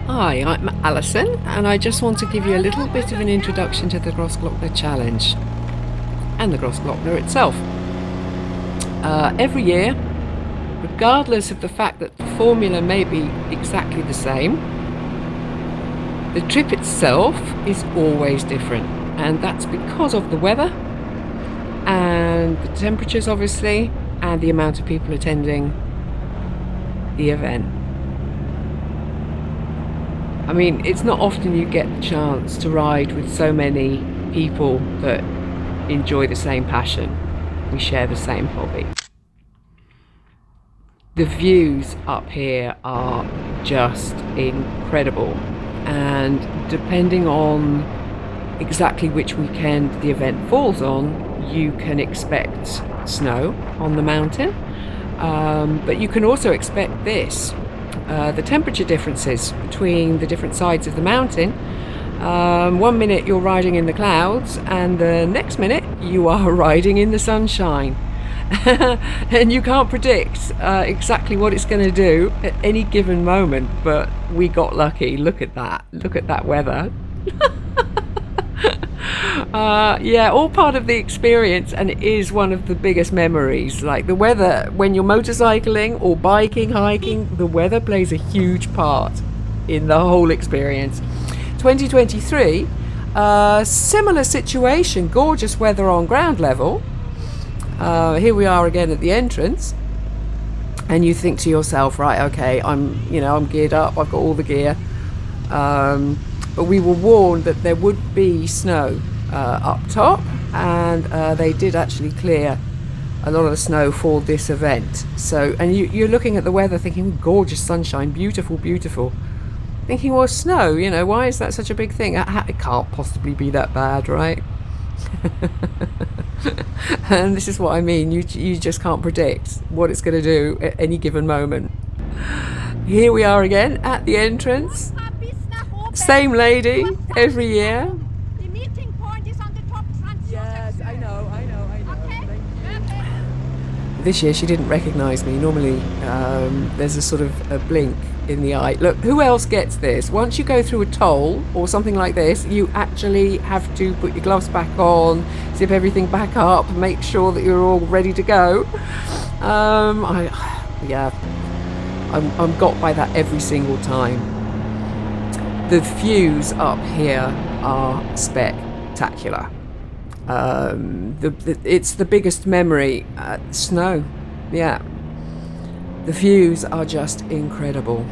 Hi, I'm Alison, and I just want to give you a little bit of an introduction to the Grossglockner Challenge and the Grossglockner itself. Every year, regardless of the fact that the formula may be exactly the same, the trip itself is always different, and that's because of the weather and the temperatures, obviously, and the amount of people attending the event. I mean, it's not often you get the chance to ride with so many people that enjoy the same passion. We share the same hobby. The views up here are just incredible, and depending on exactly which weekend the event falls on, you can expect snow on the mountain, but you can also expect this. The temperature differences between the different sides of the mountain. 1 minute you're riding in the clouds, and the next minute you are riding in the sunshine. And you can't predict exactly what it's going to do at any given moment, but we got lucky. Look at that weather. Yeah, all part of the experience, and it is one of the biggest memories. Like the weather, when you're motorcycling or biking, hiking, the weather plays a huge part in the whole experience. 2023, similar situation, gorgeous weather on ground level. Here we are again at the entrance, and you think to yourself, right, okay, I'm geared up, I've got all the gear. But we were warned that there would be snow up top, and they did actually clear a lot of the snow for this event. So, and you're looking at the weather thinking, gorgeous sunshine, beautiful, beautiful. Thinking, well, snow, why is that such a big thing? It can't possibly be that bad, right? And this is what I mean, you just can't predict what it's going to do at any given moment. Here we are again at the entrance. Same lady every year. The meeting point is on the top front. Yes, I know. Okay. This year she didn't recognise me. Normally there's a sort of a blink in the eye. Look, who else gets this? Once you go through a toll or something like this, you actually have to put your gloves back on, zip everything back up, make sure that you're all ready to go. I'm got by that every single time. The views up here are spectacular. It's the biggest memory. Snow, yeah. The views are just incredible.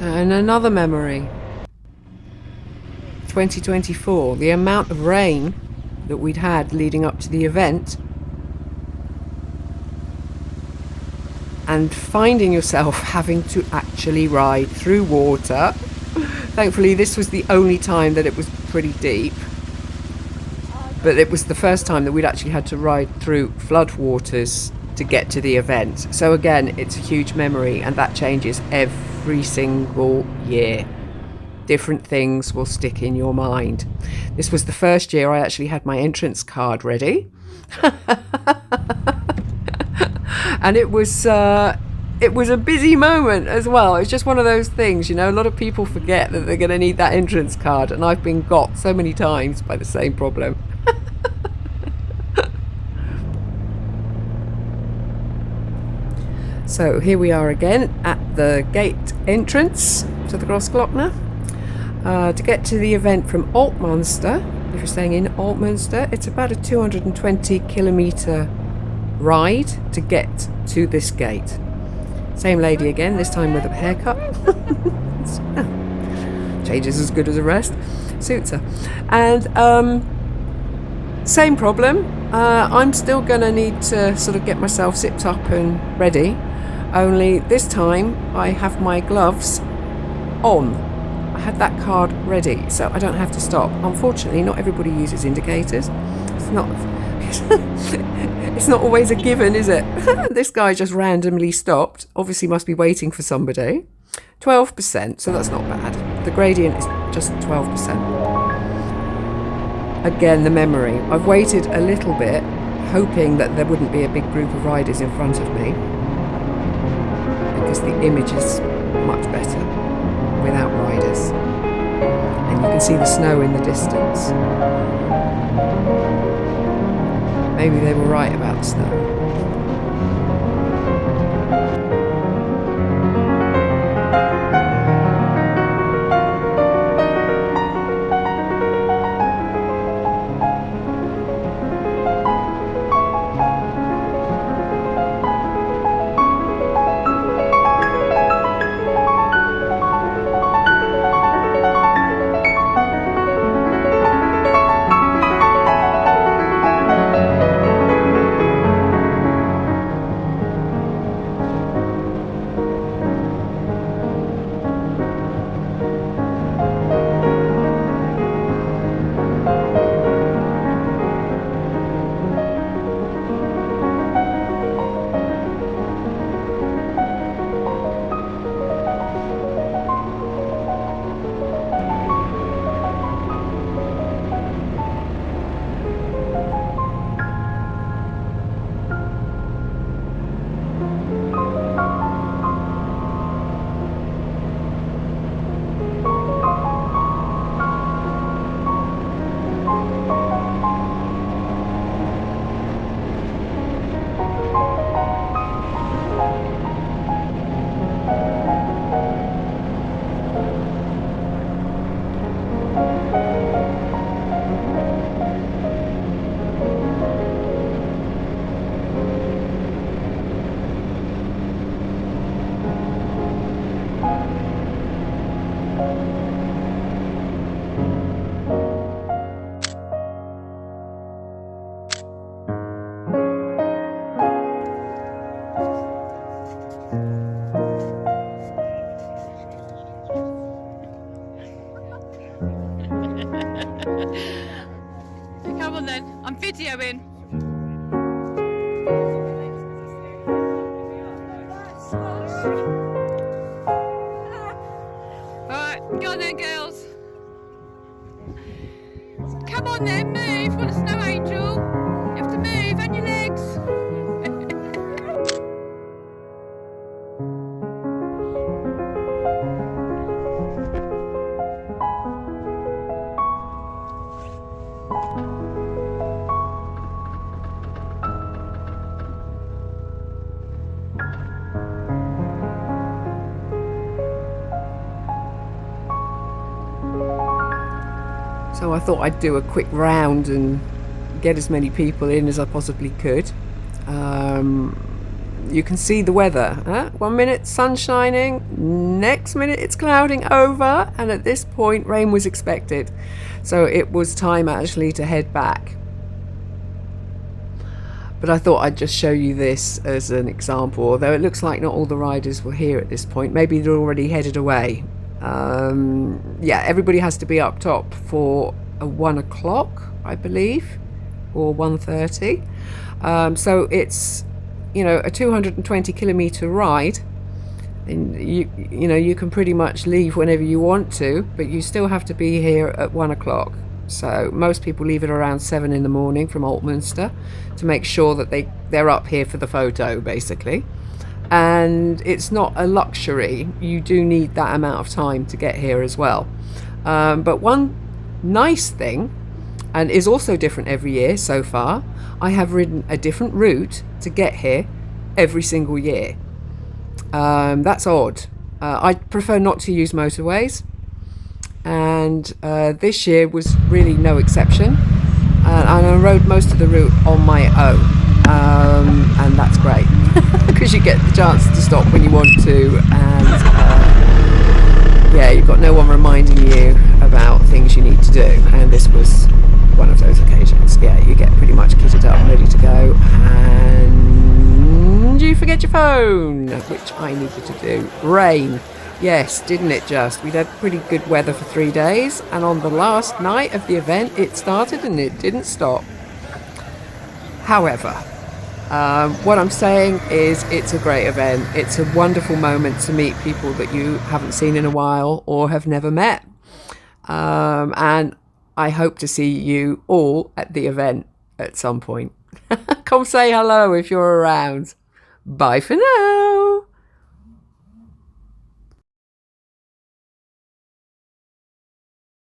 And another memory, 2024, the amount of rain that we'd had leading up to the event, and finding yourself having to actually ride through water. Thankfully this was the only time that it was pretty deep, But it was the first time that we'd actually had to ride through floodwaters to get to the event. So again, it's a huge memory, and that changes every single year. Different things will stick in your mind. This was the first year I actually had my entrance card ready. And it was a busy moment as well. It's just one of those things, you know, a lot of people forget that they're going to need that entrance card, and I've been got so many times by the same problem. So here we are again at the gate entrance to the Grossglockner. To get to the event from Altmunster, if you're staying in Altmunster, it's about a 220 kilometre ride to get to this gate. Same lady again, this time with a haircut. Changes as good as the rest. Suits her. And same problem. I'm still going to need to sort of get myself zipped up and ready. Only this time I have my gloves on. I had that card ready, so I don't have to stop. Unfortunately, not everybody uses indicators. It's not always a given, is it? This guy just randomly stopped. Obviously must be waiting for somebody. 12%, so that's not bad. The gradient is just 12%. Again, the memory. I've waited a little bit, hoping that there wouldn't be a big group of riders in front of me, because the image is much better without riders. And you can see the snow in the distance. Maybe they were right about the snow. Come on then, I'm videoing. Alright, go on then girls. Come on then, move, you've got a snow angel. You have to move, and your legs. So I thought I'd do a quick round and get as many people in as I possibly could. You can see the weather. 1 minute sun shining, next minute it's clouding over, and at this point rain was expected. So it was time actually to head back. But I thought I'd just show you this as an example, although it looks like not all the riders were here at this point. Maybe they're already headed away. Yeah, everybody has to be up top for 1 o'clock, I believe. or 1:30. So it's, a 220 kilometer ride. And you can pretty much leave whenever you want to, but you still have to be here at 1 o'clock. So most people leave at around 7 in the morning from Altmunster to make sure that they're up here for the photo, basically. And it's not a luxury. You do need that amount of time to get here as well. But one nice thing, and is also different every year so far, I have ridden a different route to get here every single year. That's odd. I prefer not to use motorways, and this year was really no exception. And I rode most of the route on my own, and that's great because you get the chance to stop when you want to, and you've got no one reminding you about things you need to do. And this was one of those occasions. Yeah, you get pretty much kitted up, ready to go, and you forget your phone, which I needed to do. Rain. Yes, didn't it just? We'd had pretty good weather for 3 days, and on the last night of the event it started and it didn't stop. However, what I'm saying is it's a great event. It's a wonderful moment to meet people that you haven't seen in a while or have never met. And I hope to see you all at the event at some point. Come say hello if you're around. Bye for now.